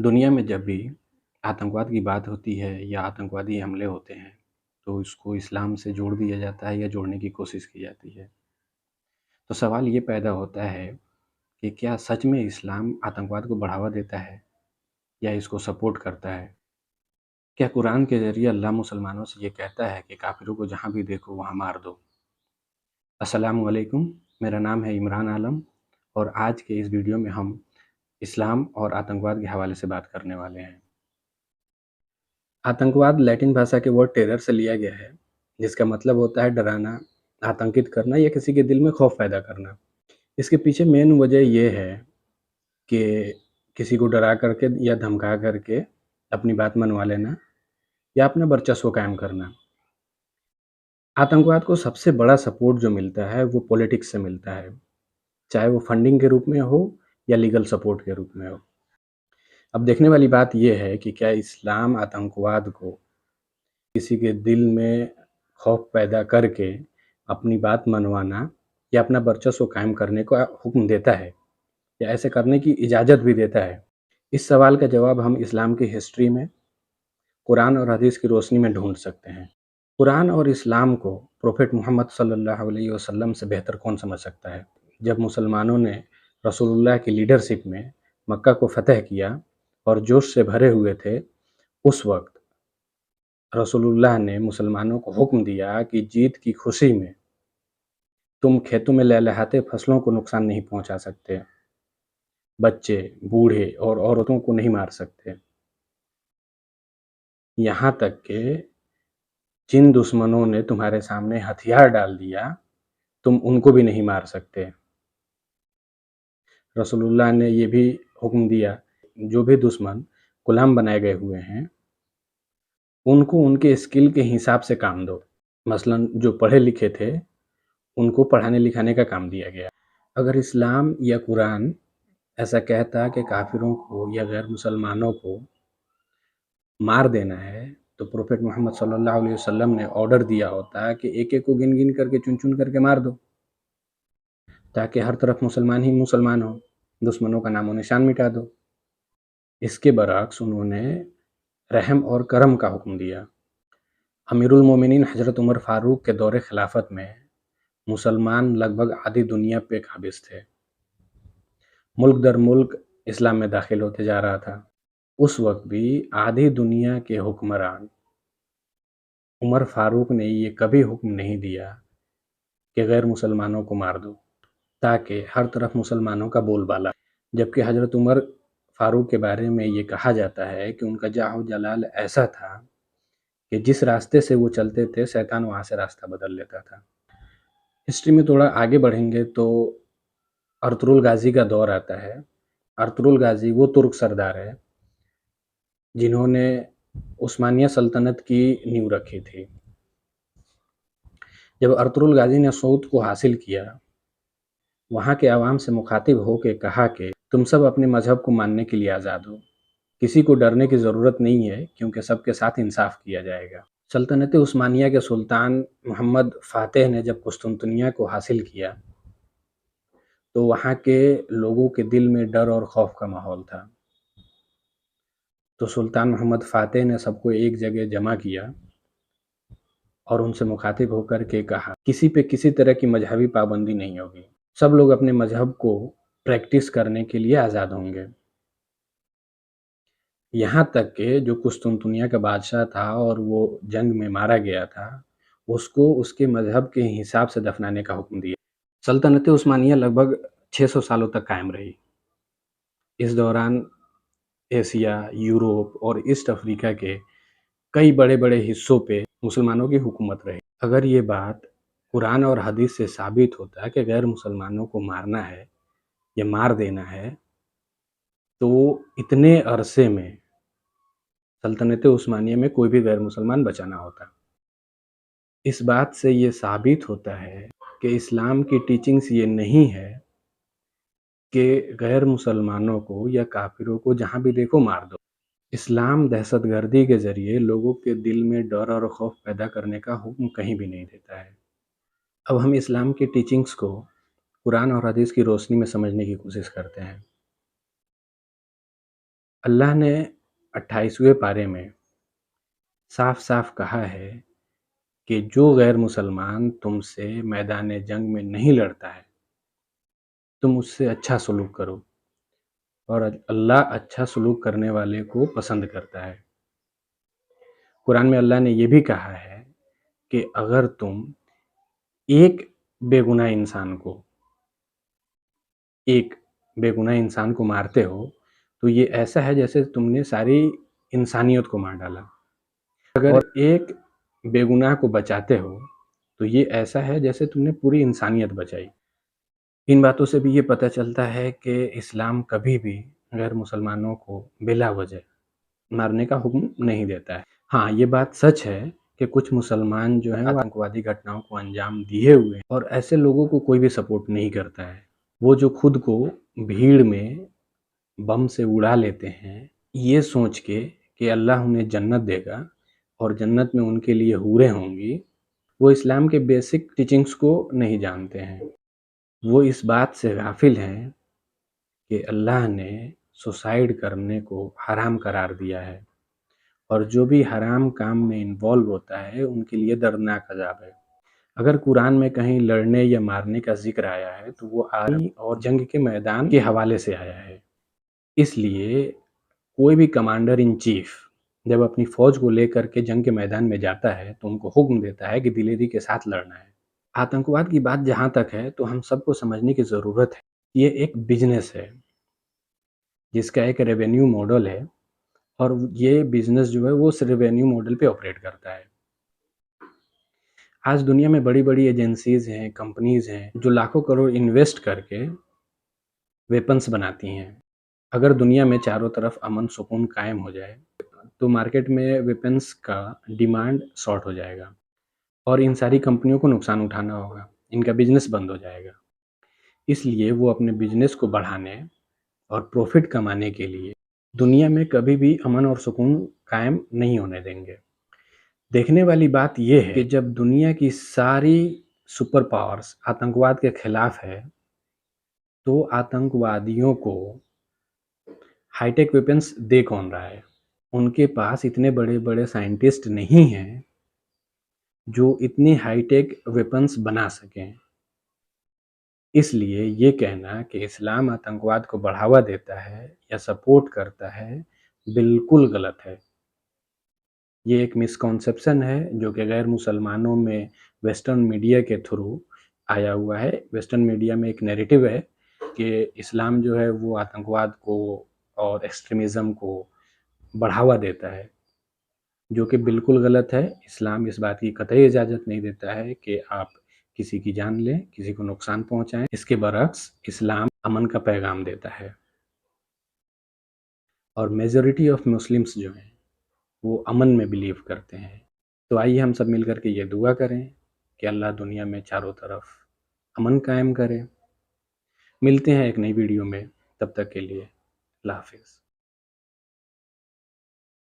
دنیا میں جب بھی آتنکواد کی بات ہوتی ہے یا آتنکوادی حملے ہوتے ہیں تو اس کو اسلام سے جوڑ دیا جاتا ہے یا جوڑنے کی کوشش کی جاتی ہے۔ تو سوال یہ پیدا ہوتا ہے کہ کیا سچ میں اسلام آتنکواد کو بڑھاوا دیتا ہے یا اس کو سپورٹ کرتا ہے؟ کیا قرآن کے ذریعے اللہ مسلمانوں سے یہ کہتا ہے کہ کافروں کو جہاں بھی دیکھو وہاں مار دو؟ السلام علیکم، میرا نام ہے عمران عالم اور آج کے اس ویڈیو میں ہم اسلام اور آتنکواد کے حوالے سے بات کرنے والے ہیں۔ آتنکواد لیٹن بھاشا کے ورڈ ٹیرر سے لیا گیا ہے، جس کا مطلب ہوتا ہے ڈرانا، آتنکت کرنا یا کسی کے دل میں خوف پیدا کرنا۔ اس کے پیچھے مین وجہ یہ ہے کہ کسی کو ڈرا کر کے یا دھمکا کر کے اپنی بات منوا لینا یا اپنا ورچسو قائم کرنا۔ آتنکواد کو سب سے بڑا سپورٹ جو ملتا ہے وہ پولیٹکس سے ملتا ہے، چاہے وہ فنڈنگ کے روپ میں ہو یا لیگل سپورٹ کے روپ میں ہو۔ اب دیکھنے والی بات یہ ہے کہ کیا اسلام آتنکواد کو کسی کے دل میں خوف پیدا کر کے اپنی بات منوانا یا اپنا ورچسو قائم کرنے کا حکم دیتا ہے یا ایسے کرنے کی اجازت بھی دیتا ہے؟ اس سوال کا جواب ہم اسلام کی ہسٹری میں، قرآن اور حدیث کی روشنی میں ڈھونڈ سکتے ہیں۔ قرآن اور اسلام کو پروفیٹ محمد صلی اللہ علیہ وسلم سے بہتر کون سمجھ سکتا ہے؟ جب مسلمانوں نے رسول اللہ کی لیڈرشپ میں مکہ کو فتح کیا اور جوش سے بھرے ہوئے تھے، اس وقت رسول اللہ نے مسلمانوں کو حکم دیا کہ جیت کی خوشی میں تم کھیتوں میں لہلہاتے فصلوں کو نقصان نہیں پہنچا سکتے، بچے، بوڑھے اور عورتوں کو نہیں مار سکتے، یہاں تک کہ جن دشمنوں نے تمہارے سامنے ہتھیار ڈال دیا تم ان کو بھی نہیں مار سکتے۔ رسول اللہ نے یہ بھی حکم دیا جو بھی دشمن غلام بنائے گئے ہوئے ہیں ان کو ان کے اسکل کے حساب سے کام دو۔ مثلا جو پڑھے لکھے تھے ان کو پڑھانے لکھانے کا کام دیا گیا۔ اگر اسلام یا قرآن ایسا کہتا کہ کافروں کو یا غیر مسلمانوں کو مار دینا ہے تو پروفیٹ محمد صلی اللہ علیہ وسلم نے آرڈر دیا ہوتا کہ ایک ایک کو گن گن کر کے چن چن کر کے مار دو، تاکہ ہر طرف مسلمان ہی مسلمان ہو، دشمنوں کا نام و نشان مٹا دو۔ اس کے برعکس انہوں نے رحم اور کرم کا حکم دیا۔ امیر المومنین حضرت عمر فاروق کے دور خلافت میں مسلمان لگ بھگ آدھی دنیا پہ قابض تھے، ملک در ملک اسلام میں داخل ہوتے جا رہا تھا۔ اس وقت بھی آدھی دنیا کے حکمران عمر فاروق نے یہ کبھی حکم نہیں دیا کہ غیر مسلمانوں کو مار دو، تاکہ ہر طرف مسلمانوں کا بول بالا۔ جبکہ حضرت عمر فاروق کے بارے میں یہ کہا جاتا ہے کہ ان کا جاہ و جلال ایسا تھا کہ جس راستے سے وہ چلتے تھے شیطان وہاں سے راستہ بدل لیتا تھا۔ ہسٹری میں تھوڑا آگے بڑھیں گے تو ارطغرل غازی کا دور آتا ہے۔ ارطغرل غازی وہ ترک سردار ہے جنہوں نے عثمانیہ سلطنت کی نیو رکھی تھی۔ جب ارطغرل غازی نے سعود کو حاصل کیا، وہاں کے عوام سے مخاطب ہو کے کہا کہ تم سب اپنے مذہب کو ماننے کے لیے آزاد ہو، کسی کو ڈرنے کی ضرورت نہیں ہے کیونکہ سب کے ساتھ انصاف کیا جائے گا۔ سلطنت عثمانیہ کے سلطان محمد فاتح نے جب قسطنطنیہ کو حاصل کیا تو وہاں کے لوگوں کے دل میں ڈر اور خوف کا ماحول تھا۔ تو سلطان محمد فاتح نے سب کو ایک جگہ جمع کیا اور ان سے مخاطب ہو کر کے کہا کسی پہ کسی طرح کی مذہبی پابندی نہیں ہوگی، سب لوگ اپنے مذہب کو پریکٹس کرنے کے لیے آزاد ہوں گے۔ یہاں تک کہ جو قسطنطنیہ کا بادشاہ تھا اور وہ جنگ میں مارا گیا تھا اس کو اس کے مذہب کے حساب سے دفنانے کا حکم دیا۔ سلطنت عثمانیہ لگ بھگ 600 سالوں تک قائم رہی۔ اس دوران ایشیا، یوروپ اور ایسٹ افریقہ کے کئی بڑے بڑے حصوں پہ مسلمانوں کی حکومت رہی۔ اگر یہ بات قرآن اور حدیث سے ثابت ہوتا کہ غیر مسلمانوں کو مارنا ہے یا مار دینا ہے تو اتنے عرصے میں سلطنت عثمانیہ میں کوئی بھی غیر مسلمان بچا نہ ہوتا۔ اس بات سے یہ ثابت ہوتا ہے کہ اسلام کی ٹیچنگز یہ نہیں ہے کہ غیر مسلمانوں کو یا کافروں کو جہاں بھی دیکھو مار دو۔ اسلام دہشت گردی کے ذریعے لوگوں کے دل میں ڈر اور خوف پیدا کرنے کا حکم کہیں بھی نہیں دیتا ہے۔ اب ہم اسلام کی ٹیچنگز کو قرآن اور حدیث کی روشنی میں سمجھنے کی کوشش کرتے ہیں۔ اللہ نے 28ویں پارے میں صاف صاف کہا ہے کہ جو غیر مسلمان تم سے میدان جنگ میں نہیں لڑتا ہے تم اس سے اچھا سلوک کرو، اور اللہ اچھا سلوک کرنے والے کو پسند کرتا ہے۔ قرآن میں اللہ نے یہ بھی کہا ہے کہ اگر تم ایک بے گناہ انسان کو مارتے ہو تو یہ ایسا ہے جیسے تم نے ساری انسانیت کو مار ڈالا، اگر ایک بے گناہ کو بچاتے ہو تو یہ ایسا ہے جیسے تم نے پوری انسانیت بچائی۔ ان باتوں سے بھی یہ پتہ چلتا ہے کہ اسلام کبھی بھی غیر مسلمانوں کو بلا وجہ مارنے کا حکم نہیں دیتا ہے۔ ہاں، یہ بات سچ ہے کہ کچھ مسلمان جو ہیں وہ آتنکوادی گھٹناؤں کو انجام دیے ہوئے ہیں، اور ایسے لوگوں کو کوئی بھی سپورٹ نہیں کرتا ہے۔ وہ جو خود کو بھیڑ میں بم سے اڑا لیتے ہیں یہ سوچ کے کہ اللہ انہیں جنت دے گا اور جنت میں ان کے لیے حوریں ہوں گی، وہ اسلام کے بیسک ٹیچنگز کو نہیں جانتے ہیں۔ وہ اس بات سے غافل ہیں کہ اللہ نے سوسائڈ کرنے کو حرام قرار دیا ہے، اور جو بھی حرام کام میں انوالو ہوتا ہے ان کے لیے دردناک عذاب ہے۔ اگر قرآن میں کہیں لڑنے یا مارنے کا ذکر آیا ہے تو وہ آرمی اور جنگ کے میدان کے حوالے سے آیا ہے۔ اس لیے کوئی بھی کمانڈر ان چیف جب اپنی فوج کو لے کر کے جنگ کے میدان میں جاتا ہے تو ان کو حکم دیتا ہے کہ دلیری کے ساتھ لڑنا ہے۔ آتنکواد کی بات جہاں تک ہے تو ہم سب کو سمجھنے کی ضرورت ہے، یہ ایک بزنس ہے جس کا ایک ریونیو ماڈل ہے، اور یہ بزنس جو ہے وہ اس ریونیو ماڈل پہ آپریٹ کرتا ہے۔ آج دنیا میں بڑی بڑی ایجنسیز ہیں، کمپنیز ہیں جو لاکھوں کروڑ انویسٹ کر کے ویپنز بناتی ہیں۔ اگر دنیا میں چاروں طرف امن سکون قائم ہو جائے تو مارکیٹ میں ویپنز کا ڈیمانڈ شارٹ ہو جائے گا، اور ان ساری کمپنیوں کو نقصان اٹھانا ہوگا، ان کا بزنس بند ہو جائے گا۔ اس لیے وہ اپنے بزنس کو بڑھانے اور پروفٹ کمانے کے لیے دنیا میں کبھی بھی امن اور سکون قائم نہیں ہونے دیں گے۔ دیکھنے والی بات یہ ہے کہ جب دنیا کی ساری سپر پاورز آتنکواد کے خلاف ہے تو آتنکوادیوں کو ہائی ٹیک ویپنز دے کون رہا ہے؟ ان کے پاس اتنے بڑے بڑے سائنٹسٹ نہیں ہیں جو اتنی ہائی ٹیک ویپنز بنا سکیں۔ اس لیے یہ کہنا کہ اسلام آتنکواد کو بڑھاوا دیتا ہے یا سپورٹ کرتا ہے بالکل غلط ہے۔ یہ ایک مسکنسیپشن ہے جو کہ غیر مسلمانوں میں ویسٹرن میڈیا کے تھرو آیا ہوا ہے۔ ویسٹرن میڈیا میں ایک نیریٹو ہے کہ اسلام جو ہے وہ آتنکواد کو اور ایکسٹریمزم کو بڑھاوا دیتا ہے، جو کہ بالکل غلط ہے۔ اسلام اس بات کی قطعی اجازت نہیں دیتا ہے کہ آپ کسی کی جان لیں، کسی کو نقصان پہنچائیں۔ اس کے برعکس اسلام امن کا پیغام دیتا ہے، اور میجورٹی آف مسلمس جو ہیں وہ امن میں بلیو کرتے ہیں۔ تو آئیے ہم سب مل کر کے یہ دعا کریں کہ اللہ دنیا میں چاروں طرف امن قائم کرے۔ ملتے ہیں ایک نئی ویڈیو میں، تب تک کے لیے اللہ حافظ۔